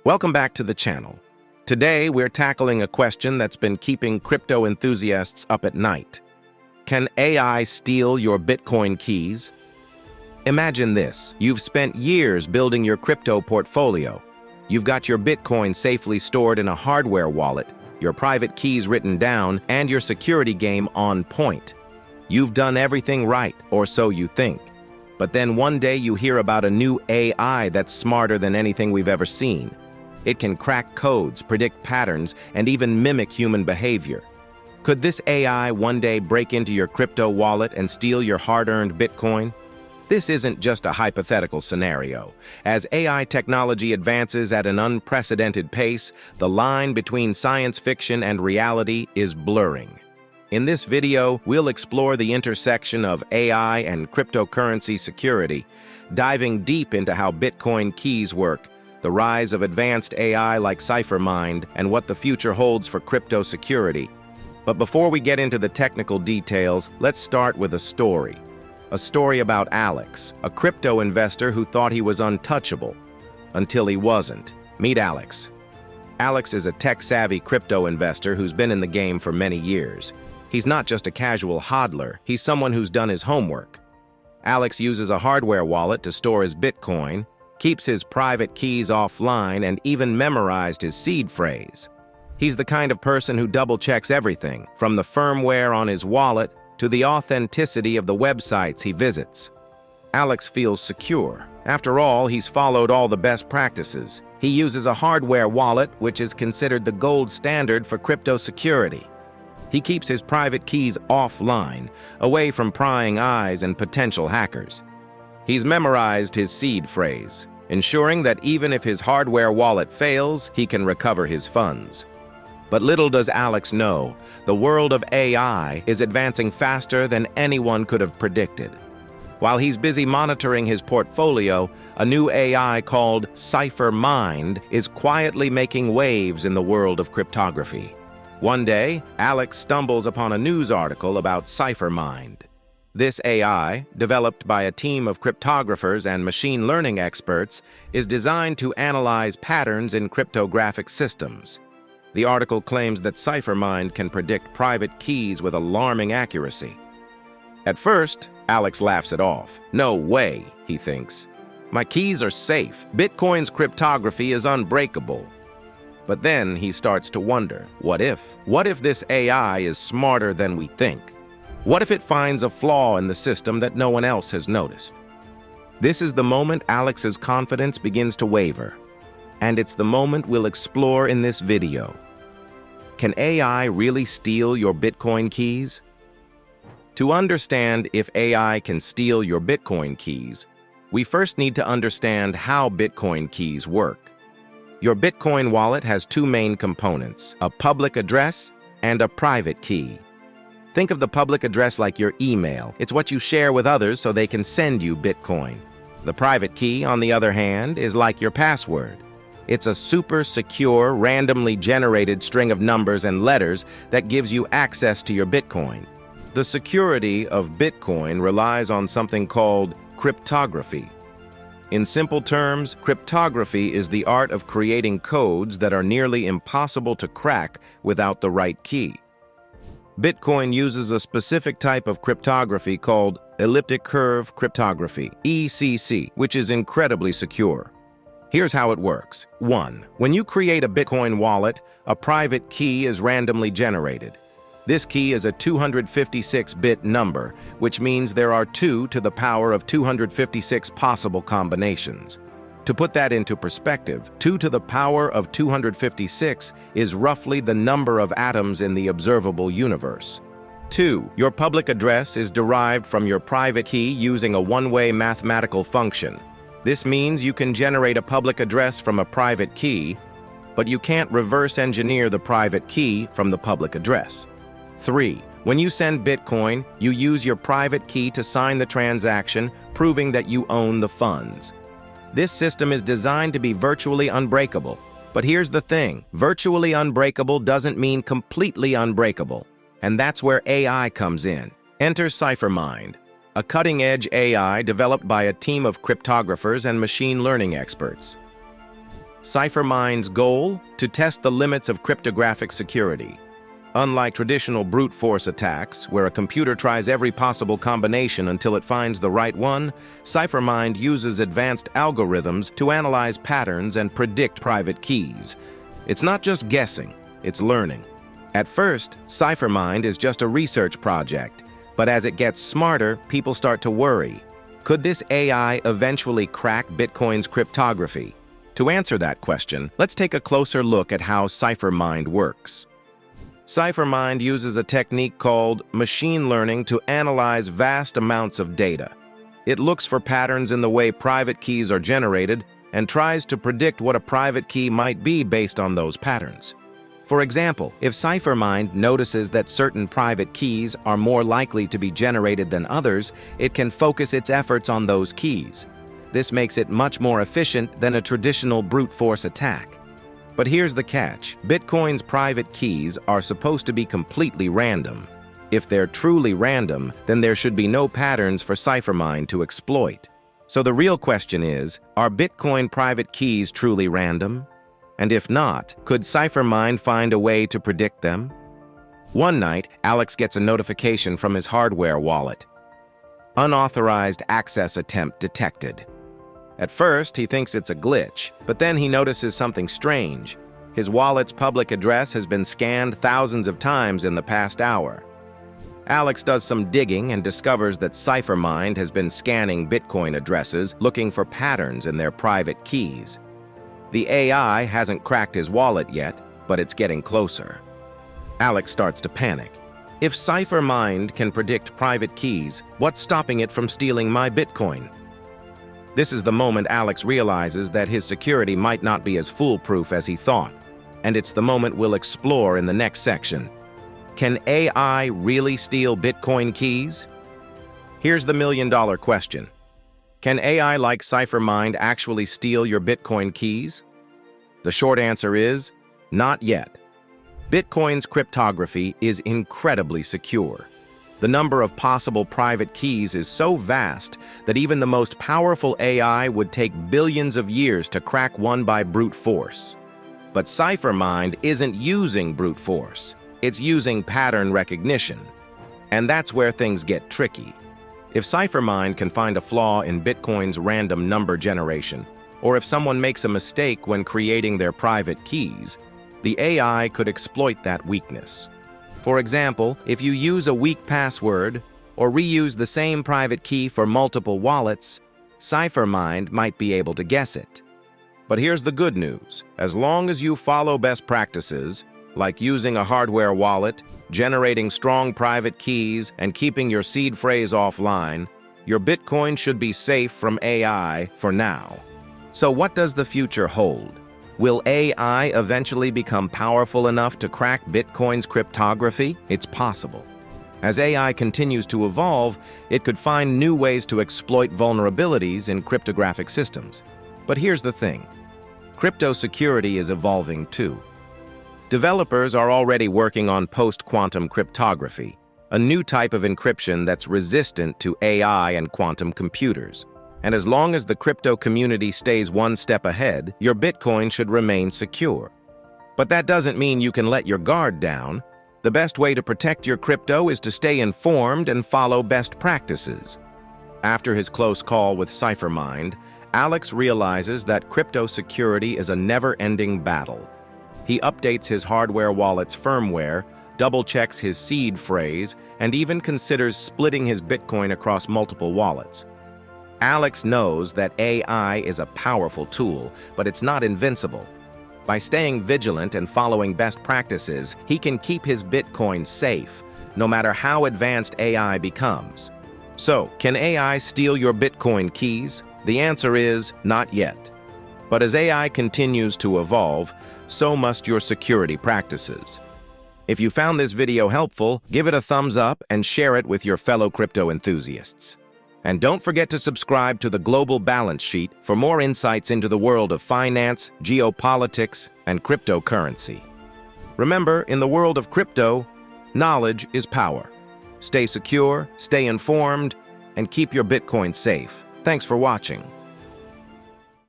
Welcome back to the channel. Today, we're tackling a question that's been keeping crypto enthusiasts up at night. Can AI steal your Bitcoin keys? Imagine this. You've spent years building your crypto portfolio. You've got your Bitcoin safely stored in a hardware wallet, your private keys written down, and your security game on point. You've done everything right, or so you think. But then one day you hear about a new AI that's smarter than anything we've ever seen. It can crack codes, predict patterns, and even mimic human behavior. Could this AI one day break into your crypto wallet and steal your hard-earned Bitcoin? This isn't just a hypothetical scenario. As AI technology advances at an unprecedented pace, the line between science fiction and reality is blurring. In this video, we'll explore the intersection of AI and cryptocurrency security, diving deep into how Bitcoin keys work, the rise of advanced AI like CipherMind, and what the future holds for crypto security. But before we get into the technical details, let's start with a story. A story about Alex, a crypto investor who thought he was untouchable, until he wasn't. Meet Alex. Alex is a tech-savvy crypto investor who's been in the game for many years. He's not just a casual hodler, he's someone who's done his homework. Alex uses a hardware wallet to store his Bitcoin, keeps his private keys offline, and even memorized his seed phrase. He's the kind of person who double-checks everything, from the firmware on his wallet to the authenticity of the websites he visits. Alex feels secure. After all, he's followed all the best practices. He uses a hardware wallet, which is considered the gold standard for crypto security. He keeps his private keys offline, away from prying eyes and potential hackers. He's memorized his seed phrase, ensuring that even if his hardware wallet fails, he can recover his funds. But little does Alex know, the world of AI is advancing faster than anyone could have predicted. While he's busy monitoring his portfolio, a new AI called CipherMind is quietly making waves in the world of cryptography. One day, Alex stumbles upon a news article about CipherMind. This AI, developed by a team of cryptographers and machine learning experts, is designed to analyze patterns in cryptographic systems. The article claims that CipherMind can predict private keys with alarming accuracy. At first, Alex laughs it off. No way, he thinks. My keys are safe. Bitcoin's cryptography is unbreakable. But then he starts to wonder, what if? What if this AI is smarter than we think? What if it finds a flaw in the system that no one else has noticed? This is the moment Alex's confidence begins to waver. And it's the moment we'll explore in this video. Can AI really steal your Bitcoin keys? To understand if AI can steal your Bitcoin keys, we first need to understand how Bitcoin keys work. Your Bitcoin wallet has two main components, a public address and a private key. Think of the public address like your email. It's what you share with others so they can send you Bitcoin. The private key, on the other hand, is like your password. It's a super secure, randomly generated string of numbers and letters that gives you access to your Bitcoin. The security of Bitcoin relies on something called cryptography. In simple terms, cryptography is the art of creating codes that are nearly impossible to crack without the right key. Bitcoin uses a specific type of cryptography called elliptic curve cryptography, ECC, which is incredibly secure. Here's how it works. 1. When you create a Bitcoin wallet, a private key is randomly generated. This key is a 256-bit number, which means there are 2 to the power of 256 possible combinations. To put that into perspective, 2 to the power of 256 is roughly the number of atoms in the observable universe. 2. Your public address is derived from your private key using a one-way mathematical function. This means you can generate a public address from a private key, but you can't reverse engineer the private key from the public address. 3. When you send Bitcoin, you use your private key to sign the transaction, proving that you own the funds. This system is designed to be virtually unbreakable. But here's the thing, virtually unbreakable doesn't mean completely unbreakable. And that's where AI comes in. Enter CipherMind, a cutting-edge AI developed by a team of cryptographers and machine learning experts. CipherMind's goal? To test the limits of cryptographic security. Unlike traditional brute force attacks, where a computer tries every possible combination until it finds the right one, CipherMind uses advanced algorithms to analyze patterns and predict private keys. It's not just guessing, it's learning. At first, CipherMind is just a research project, but as it gets smarter, people start to worry. Could this AI eventually crack Bitcoin's cryptography? To answer that question, let's take a closer look at how CipherMind works. CipherMind uses a technique called machine learning to analyze vast amounts of data. It looks for patterns in the way private keys are generated and tries to predict what a private key might be based on those patterns. For example, if CipherMind notices that certain private keys are more likely to be generated than others, it can focus its efforts on those keys. This makes it much more efficient than a traditional brute force attack. But here's the catch. Bitcoin's private keys are supposed to be completely random. If they're truly random, then there should be no patterns for CipherMind to exploit. So the real question is, are Bitcoin private keys truly random? And if not, could CipherMind find a way to predict them? One night, Alex gets a notification from his hardware wallet. Unauthorized access attempt detected. At first, he thinks it's a glitch, but then he notices something strange. His wallet's public address has been scanned thousands of times in the past hour. Alex does some digging and discovers that CipherMind has been scanning Bitcoin addresses looking for patterns in their private keys. The AI hasn't cracked his wallet yet, but it's getting closer. Alex starts to panic. If CipherMind can predict private keys, what's stopping it from stealing my Bitcoin? This is the moment Alex realizes that his security might not be as foolproof as he thought, and it's the moment we'll explore in the next section. Can AI really steal Bitcoin keys? Here's the million-dollar question. Can AI like CipherMind actually steal your Bitcoin keys? The short answer is, not yet. Bitcoin's cryptography is incredibly secure. The number of possible private keys is so vast that even the most powerful AI would take billions of years to crack one by brute force. But CipherMind isn't using brute force. It's using pattern recognition. And that's where things get tricky. If CipherMind can find a flaw in Bitcoin's random number generation, or if someone makes a mistake when creating their private keys, the AI could exploit that weakness. For example, if you use a weak password or reuse the same private key for multiple wallets, CipherMind might be able to guess it. But here's the good news. As long as you follow best practices, like using a hardware wallet, generating strong private keys, and keeping your seed phrase offline, your Bitcoin should be safe from AI for now. So what does the future hold? Will AI eventually become powerful enough to crack Bitcoin's cryptography? It's possible. As AI continues to evolve, it could find new ways to exploit vulnerabilities in cryptographic systems. But here's the thing. Crypto security is evolving too. Developers are already working on post-quantum cryptography, a new type of encryption that's resistant to AI and quantum computers. And as long as the crypto community stays one step ahead, your Bitcoin should remain secure. But that doesn't mean you can let your guard down. The best way to protect your crypto is to stay informed and follow best practices. After his close call with CipherMind, Alex realizes that crypto security is a never-ending battle. He updates his hardware wallet's firmware, double-checks his seed phrase, and even considers splitting his Bitcoin across multiple wallets. Alex knows that AI is a powerful tool, but it's not invincible. By staying vigilant and following best practices, he can keep his Bitcoin safe, no matter how advanced AI becomes. So, can AI steal your Bitcoin keys? The answer is not yet. But as AI continues to evolve, so must your security practices. If you found this video helpful, give it a thumbs up and share it with your fellow crypto enthusiasts. And don't forget to subscribe to the Global Balance Sheet for more insights into the world of finance, geopolitics, and cryptocurrency. Remember, in the world of crypto, knowledge is power. Stay secure, stay informed, and keep your Bitcoin safe. Thanks for watching.